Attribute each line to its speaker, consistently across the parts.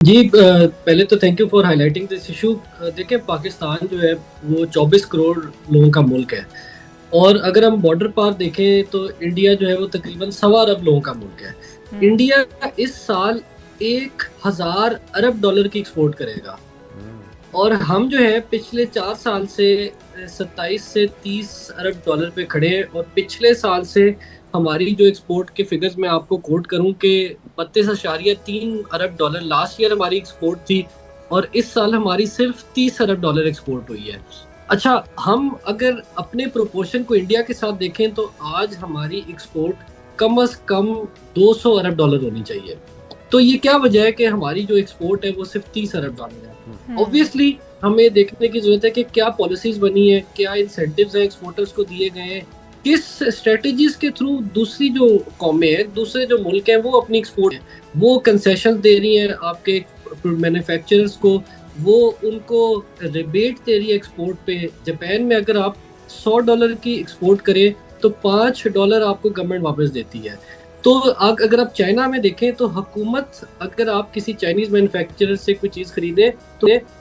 Speaker 1: जी पहले तो thank you for highlighting this issue. देखिए पाकिस्तान जो है वो 24 करोड़ लोगों का मुल्क है। और अगर हम बॉर्डर पार देखें तो इंडिया जो है वो तकरीबन 1.25 अरब लोगों का मुल्क है।
Speaker 2: हुँ,
Speaker 1: इंडिया इस साल 1,000 अरब डॉलर की एक्सपोर्ट करेगा। और हम जो है पिछले 4 साल से 27 से 30 अरब डॉलर पे खड़े हैं। और पिछले साल से हमारी जो एक्सपोर्ट के फिगर्स मैं आपको कोट करूं कि 32.3 अरब डॉलर लास्ट ईयर हमारी एक्सपोर्ट थी। और इस साल हमारी सिर्फ 30 अरब डॉलर एक्सपोर्ट हुई है। अच्छा, हम अगर अपने प्रोपोर्शन को इंडिया के साथ देखें तो आज हमारी एक्सपोर्ट कम से कम 200 अरब डॉलर होनी चाहिए। तो ये क्या वजह है कि हमारी जो एक्सपोर्ट है वो सिर्फ 30 अरब डॉलर है।
Speaker 2: हुँ,
Speaker 1: ऑब्वियसली हमें देखने की जरूरत है कि क्या पॉलिसीज बनी है, क्या इंसेंटिव्स हैं एक्सपोर्टर्स को दिए गए हैं, किस स्ट्रेटजीज के थ्रू दूसरी जो कौमें हैं, दूसरे जो मुल्क हैं वो अपनी एक्सपोर्ट है वो कंसेशन दे रही हैं आपके मैन्युफैक्चरर्स को। वो उनको रिबेट दे रही है एक्सपोर्ट पे। जापान में अगर आप $100 की एक्सपोर्ट करें तो $5 आपको गवर्नमेंट वापस देती है। तो अगर आप चाइना में देखें तो हुकूमत, अगर आप किसी चाइनीज मैन्युफैक्चरर से कोई चीज खरीदें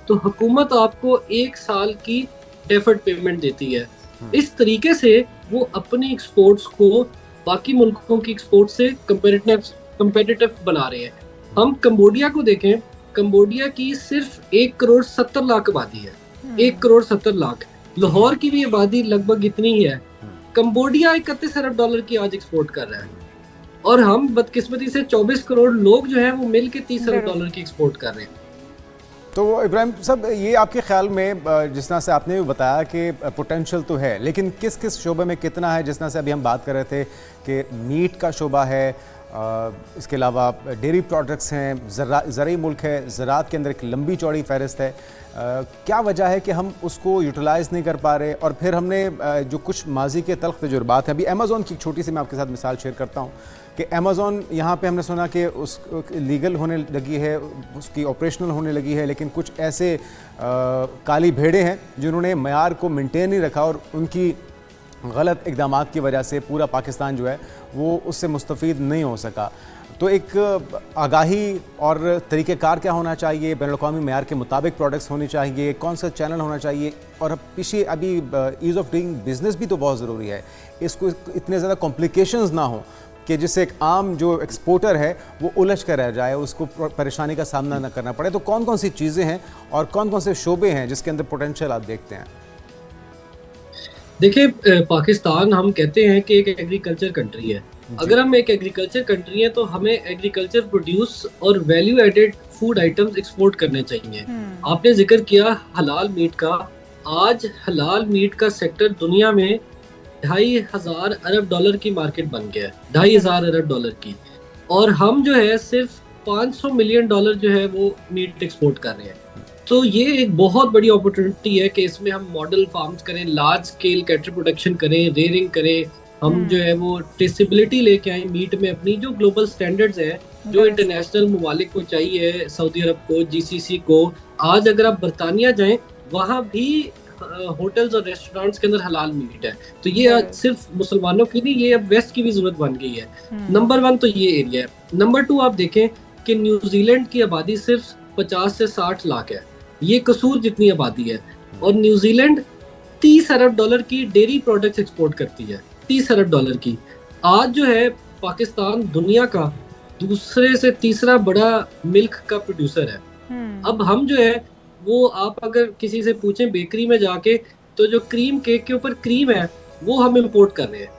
Speaker 1: तो हुकूमत आपको 1 साल की डेफर्ड पेमेंट देती है। इस तरीके से वो अपनी एक्सपोर्ट्स को बाकी मुल्कों की एक्सपोर्ट से कंपेटिटिव बना रहे हैं। हम कंबोडिया को देखें, कंबोडिया की सिर्फ 1,70,00,000 आबादी है।
Speaker 2: हुँ,
Speaker 1: 1,70,00,000। लाहौर की भी आबादी लगभग इतनी ही है। कंबोडिया 31 अरब डॉलर की आज एक्सपोर्ट कर रहा है। और हम बदकिस्मती से 24 करोड़ लोग जो हैं वो मिल के 30 अरब
Speaker 2: ज़रूर।
Speaker 1: डॉलर की एक्सपोर्ट कर रहे हैं।
Speaker 3: तो इब्राहिम साहब, ये आपके ख्याल में जिस तरह से आपने भी बताया कि पोटेंशियल तो है, लेकिन किस किस शोबे में कितना है? जिस तरह से अभी हम बात कर रहे थे कि मीट का शोबा है, इसके अलावा डेयरी प्रोडक्ट्स हैं, ज़रूरी मुल्क है, ज़राअत के अंदर एक लंबी चौड़ी फहरिस्त है। क्या वजह है कि हम उसको यूटिलाइज़ नहीं कर पा रहे? और फिर हमने जो कुछ माजी के तल्ख तजुर्बात हैं, अभी अमेज़ॉन की एक छोटी सी मैं आपके साथ मिसाल शेयर करता हूँ कि अमेज़ॉन यहाँ पे हमने सुना कि उस लीगल होने लगी है, उसकी ऑपरेशनल होने लगी है, लेकिन कुछ ऐसे काली भेड़ें हैं जिन्होंने मयार को मेंटेन नहीं रखा और उनकी गलत इक़दाम की वजह से पूरा पाकिस्तान जो है वो उससे मुस्तफ़ीद नहीं हो सका। तो एक आगाही और तरीक़ेकार क्या होना चाहिए? बैनुल-अक़वामी मयार के मुताबिक प्रोडक्ट्स होनी चाहिए? कौन सा चैनल होना चाहिए? और अब पीछे अभी ईज़ ऑफ डूइंग बिज़नेस भी तो बहुत ज़रूरी है। इसको इतने ज़्यादा कॉम्प्लिकेशंस ना हो कि जिससे एक आम जो एक्सपोर्टर है वो उलझ कर रह जाए, उसको परेशानी का सामना ना करना पड़े। तो कौन कौन सी चीज़ें हैं और कौन कौन से शोबे हैं जिसके अंदर पोटेंशियल आप देखते हैं?
Speaker 1: देखिए पाकिस्तान हम कहते हैं कि एक एग्रीकल्चर कंट्री है।
Speaker 3: जी।
Speaker 1: अगर हम एक एग्रीकल्चर कंट्री है तो हमें एग्रीकल्चर प्रोड्यूस और value added food items export करने चाहिए।
Speaker 2: हुँ,
Speaker 1: आपने जिक्र किया हलाल मीट का। आज हलाल मीट का सेक्टर दुनिया में 2,500 अरब डॉलर की मार्केट बन गया है। ढाई
Speaker 2: ज़रूर।
Speaker 1: हजार अरब डॉलर की। और हम जो है सिर्फ $500 मिलियन जो है वो मीट एक्सपोर्ट कर रहे हैं। तो ये एक बहुत बड़ी अपॉर्चुनिटी है कि इसमें हम मॉडल फार्म्स करें, लार्ज स्केल कैटल प्रोडक्शन करें, रेयरिंग करें। हम जो
Speaker 2: हुँ,
Speaker 1: है वो ट्रेसेबिलिटी लेके आए मीट में, अपनी जो ग्लोबल स्टैंडर्ड्स हैं, जो
Speaker 2: दुरुस्त।
Speaker 1: इंटरनेशनल ममालिक को चाहिए, सऊदी अरब को, जीसीसी को। आज अगर आप बरतानिया जाएं, वहाँ भी होटल्स और रेस्टोरेंट्स के अंदर हलाल मीट है। तो ये आज
Speaker 2: ज़रूर।
Speaker 1: सिर्फ मुसलमानों की नहीं, ये अब वेस्ट की भी जरूरत बन गई है।
Speaker 2: हुँ,
Speaker 1: नंबर 1 तो ये एरिया है। नंबर 2 आप देखें कि न्यूजीलैंड की आबादी सिर्फ 50 से 60 लाख है। ये कसूर जितनी आबादी है। और न्यूजीलैंड 30 अरब डॉलर की डेयरी प्रोडक्ट्स एक्सपोर्ट करती है। 30 अरब डॉलर की। आज जो है पाकिस्तान दुनिया का दूसरे से तीसरा बड़ा मिल्क का प्रोड्यूसर है।
Speaker 2: हुँ,
Speaker 1: अब हम जो है वो, आप अगर किसी से पूछें बेकरी में जाके, तो जो क्रीम केक के ऊपर क्रीम है वो हम इम्पोर्ट कर रहे हैं।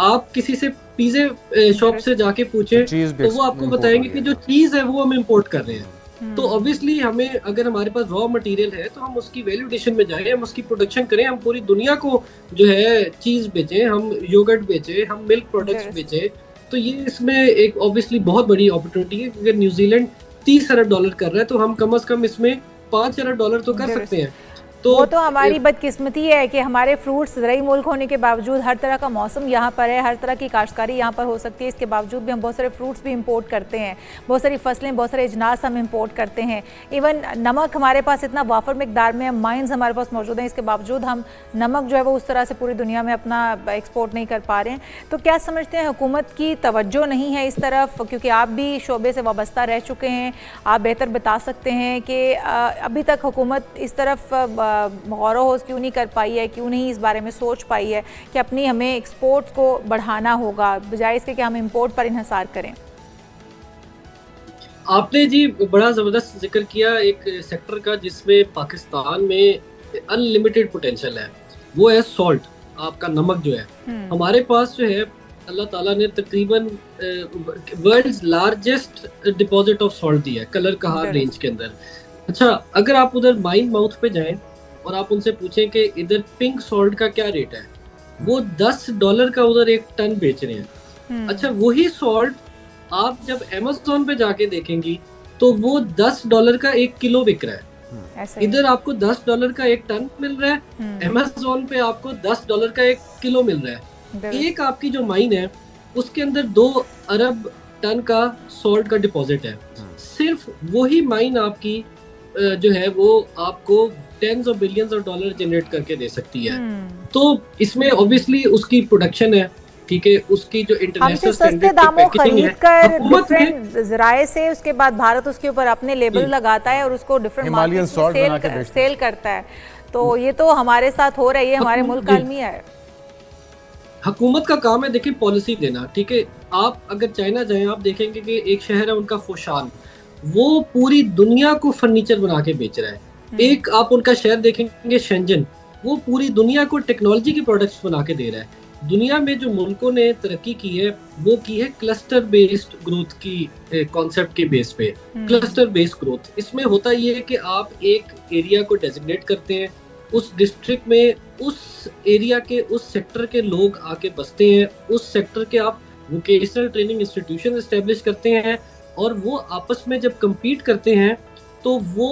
Speaker 1: आप किसी से पिज़्ज़े शॉप से
Speaker 2: दुरुस्त।
Speaker 1: जाके
Speaker 3: तो
Speaker 1: पूछें
Speaker 3: चीज़ भी
Speaker 1: तो वो आपको
Speaker 3: इम्पोर्ट हो
Speaker 1: बताएंगे
Speaker 3: रही
Speaker 1: कि
Speaker 3: है।
Speaker 1: जो चीज़ है वो हम इम्पोर्ट कर रहे हैं। तो
Speaker 2: हुँ,
Speaker 1: ऑब्वियसली हमें, अगर हमारे पास रॉ मटेरियल है तो हम उसकी वैल्यू एडिशन में जाएं, हम उसकी प्रोडक्शन करें, हम पूरी दुनिया को जो है चीज़ बेचें, हम योगर्ट बेचें, हम मिल्क प्रोडक्ट्स
Speaker 2: दुरुस्त।
Speaker 1: बेचें। तो ये इसमें एक ऑब्वियसली बहुत बड़ी अपॉर्चुनिटी है। अगर न्यूजीलैंड 30 अरब डॉलर कर रहा है तो हम कम से कम इसमें 5 अरब डॉलर तो कर सकते
Speaker 2: दुरुस्त।
Speaker 1: हैं।
Speaker 2: वो तो हमारी बदकिस्मती है कि हमारे फ्रूट्स ज़रूरी मुल्क होने के बावजूद हर तरह का मौसम यहाँ पर है, हर तरह की काश्तकारी यहाँ पर हो सकती है, इसके बावजूद भी हम बहुत सारे फ्रूट्स भी इंपोर्ट करते हैं, बहुत सारी फसलें, बहुत सारे अजनास हम इंपोर्ट करते हैं। इवन नमक हमारे पास इतना वाफर मिकदार में, माइंस हमारे पास मौजूद हैं, इसके बावजूद हम नमक जो है वो उस तरह से पूरी दुनिया में अपना एक्सपोर्ट नहीं कर पा रहे हैं। तो क्या समझते हैं, हुकूमत की तवज्जो नहीं है इस तरफ? क्योंकि आप भी शोबे से वाबस्ता रह चुके हैं, आप बेहतर बता सकते हैं कि अभी तक हुकूमत इस तरफ गौर क्यों नहीं कर पाई है, क्यों नहीं इस बारे में सोच पाई है कि अपनी हमें एक्सपोर्ट को बढ़ाना होगा बजाय इसके कि हम इंपोर्ट पर इन्हिसार करें।
Speaker 1: आपने जी बड़ा ज़बरदस्त जिक्र किया एक सेक्टर का जिसमें पाकिस्तान में अनलिमिटेड पोटेंशियल है, वो है सॉल्ट, आपका नमक जो है। हमारे पास जो है अल्लाह ताला ने तकरीबन world's largest deposit of salt दिया है कलर कहार रेंज के अंदर। अच्छा, अगर आप उधर माइन माउथ पे जाएं और आप उनसे पूछें कि इधर पिंक सॉल्ट का क्या रेट है, वो $10 का उधर एक टन बेच रहे हैं। अच्छा, वही सॉल्ट आप जब अमेज़न पे जाके देखेंगी तो वो $10 का 1 किलो बिक रहा है। इधर आपको $10 का एक टन मिल रहा है, अमेज़न पे आपको $10 का 1 किलो मिल रहा है। एक आपकी जो माइन है उसके अंदर 2 अरब टन का सॉल्ट का डिपॉजिट है। सिर्फ वही माइन आपकी जो है वो आपको tens of billions of dollar generate करके दे सकती है। तो इसमें ऑब्वियसली उसकी प्रोडक्शन है, ठीक है, उसकी जो इंटरनेशनल
Speaker 2: सस्ते दामों खरीद कर डिफरेंट ज़राए से उसके बाद भारत उसके ऊपर अपने लेबल लगाता है और उसको डिफरेंट मार्केट में सेल करता है। तो ये तो हमारे साथ हो रही है, हमारे मुल्क का अलमिया है।
Speaker 1: हुकूमत का काम है देखिए पॉलिसी देना, ठीक है। आप अगर चाइना जाएं आप देखेंगे कि एक शहर है उनका फोशान, वो पूरी दुनिया को फर्नीचर बना के बेच रहा है। एक आप उनका शहर देखेंगे शेंजन, वो पूरी दुनिया को टेक्नोलॉजी के प्रोडक्ट्स बना के दे रहा है। दुनिया में जो मुल्कों ने तरक्की की है वो की है क्लस्टर बेस्ड ग्रोथ की कॉन्सेप्ट के बेस पे। क्लस्टर बेस्ड ग्रोथ, इसमें होता ये है कि आप एक एरिया को डेजिग्नेट करते हैं, उस डिस्ट्रिक्ट में उस एरिया के उस सेक्टर के लोग आके बसते हैं, उस सेक्टर के आप वोकेशनल ट्रेनिंग इंस्टीट्यूशन एस्टेब्लिश करते हैं और वो आपस में जब compete करते हैं तो वो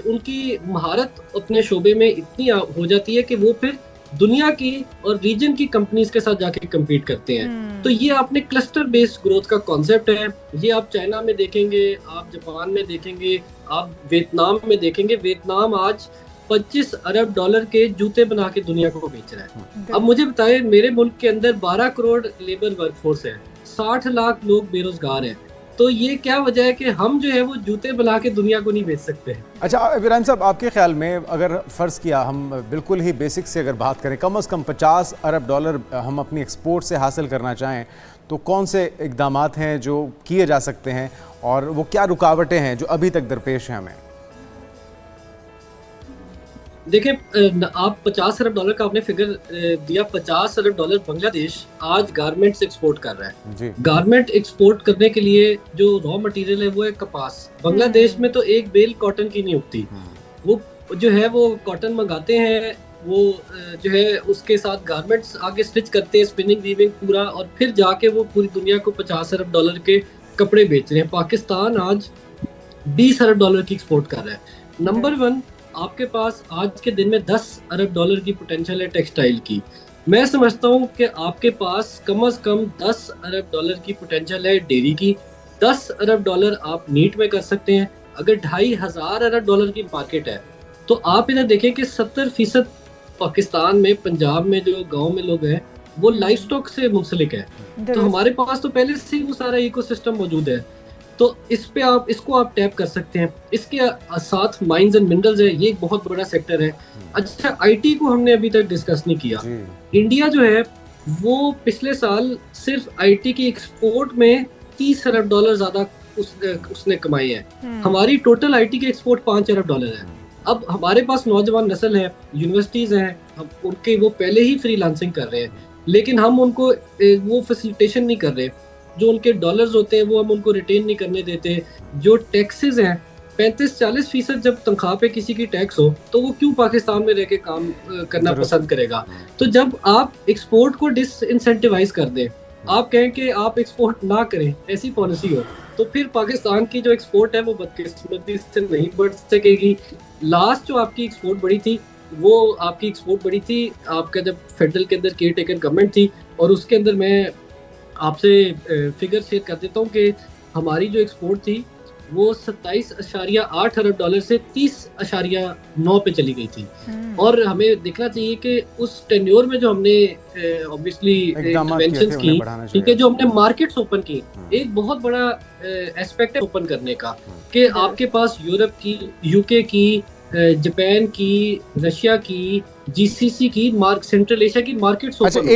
Speaker 1: उनकी महारत अपने शोबे में इतनी हो जाती है कि वो फिर दुनिया की और रीजन की कंपनीज के साथ जाके compete करते हैं। तो ये आपने क्लस्टर बेस्ड ग्रोथ का कॉन्सेप्ट है। ये आप चाइना में देखेंगे, आप जापान में देखेंगे, आप वियतनाम में देखेंगे। वियतनाम आज $25 अरब के जूते बना के दुनिया को बेच रहा है। अब मुझे बताएं, मेरे मुल्क के अंदर 12 करोड़ लेबर वर्कफोर्स है, 60 लाख लोग बेरोजगार हैं, तो ये क्या वजह है कि हम जो है वो जूते बना के दुनिया को नहीं बेच सकते?
Speaker 3: अच्छा इब्राहिम साहब, आपके ख्याल में अगर फ़र्ज़ किया हम बिल्कुल ही बेसिक से अगर बात करें, कम से कम $50 अरब हम अपनी एक्सपोर्ट से हासिल करना चाहें तो कौन से इक़दामात हैं जो किए जा सकते हैं और वो क्या रुकावटें हैं जो अभी तक दरपेश हैं हमें?
Speaker 1: देखिए, आप $50 अरब का आपने फिगर दिया। $50 अरब बांग्लादेश आज गारमेंट्स एक्सपोर्ट कर रहा है। गारमेंट एक्सपोर्ट करने के लिए जो रॉ मटेरियल है वो है कपास। बांग्लादेश में तो एक बेल कॉटन की नहीं उगती। वो जो है वो कॉटन मंगाते हैं, वो जो है उसके साथ गारमेंट्स आगे स्टिच करते हैं, स्पिनिंग वीविंग पूरा, और फिर जाके वो पूरी दुनिया को $50 अरब के कपड़े बेच रहे हैं। पाकिस्तान आज $20 अरब की एक्सपोर्ट कर रहा है। नंबर 1, आपके पास आज के दिन में $10 अरब की पोटेंशियल है टेक्सटाइल की। मैं समझता हूँ कि आपके पास कम से कम $10 अरब की पोटेंशियल है डेयरी की। $10 अरब आप मीट में कर सकते हैं। अगर $2,500 अरब की मार्केट है तो आप इधर देखें कि 70% पाकिस्तान में, पंजाब में जो गांव में लोग हैं वो लाइफ स्टॉक से मुंसलिक है। तो हमारे पास तो पहले से ही वो सारा इकोसिस्टम मौजूद है, तो इस पे आप इसको आप टैप कर सकते हैं। इसके साथ माइंस एंड मिनरल्स है, ये एक बहुत बड़ा सेक्टर है। अच्छा, आईटी को हमने अभी तक डिस्कस नहीं किया। इंडिया जो है वो पिछले साल सिर्फ आईटी की एक्सपोर्ट में $30 अरब ज्यादा उसने कमाई है। हमारी टोटल आईटी की एक्सपोर्ट $5 अरब है। अब हमारे पास नौजवान नस्ल है, यूनिवर्सिटीज हैं, हम उनके वो पहले ही फ्रीलांसिंग कर रहे हैं, लेकिन हम उनको वो फैसिलिटेशन नहीं कर रहे। जो उनके डॉलर्स होते हैं वो हम उनको रिटेन नहीं करने देते। जो टैक्सेस हैं 35-40% जब तनख्वाह पे किसी की टैक्स हो तो वो क्यों पाकिस्तान में रह के काम करना पसंद करेगा? तो जब आप एक्सपोर्ट को डिसइंसेंटिवाइज कर दें, आप कहें कि आप एक्सपोर्ट ना करें, ऐसी पॉलिसी हो, तो फिर पाकिस्तान की जो एक्सपोर्ट है वो बदकिस्मती से नहीं बढ़ सकेगी। लास्ट जो आपकी एक्सपोर्ट बढ़ी थी वो आपकी एक्सपोर्ट बढ़ी थी आपका जब फेडरल के अंदर केयर टेकर गवर्नमेंट थी, और उसके अंदर मैं आपसे फिगर शेयर कर देता हूँ कि हमारी जो एक्सपोर्ट थी वो 27.8 अरब डॉलर से 30.9 पे चली गई थी। और हमें देखना चाहिए कि उस टेन्योर में जो हमने ऑब्वियसली इंटरवेंशंस की, ठीक है, जो हमने मार्केट्स ओपन की, एक बहुत बड़ा एस्पेक्ट है ओपन करने का कि आपके पास यूरोप की, यूके की, जापान की, रशिया की, जीसीसी की, सेंट्रल एशिया की मार्केट्स
Speaker 3: अच्छा,
Speaker 1: ओपन।
Speaker 3: एक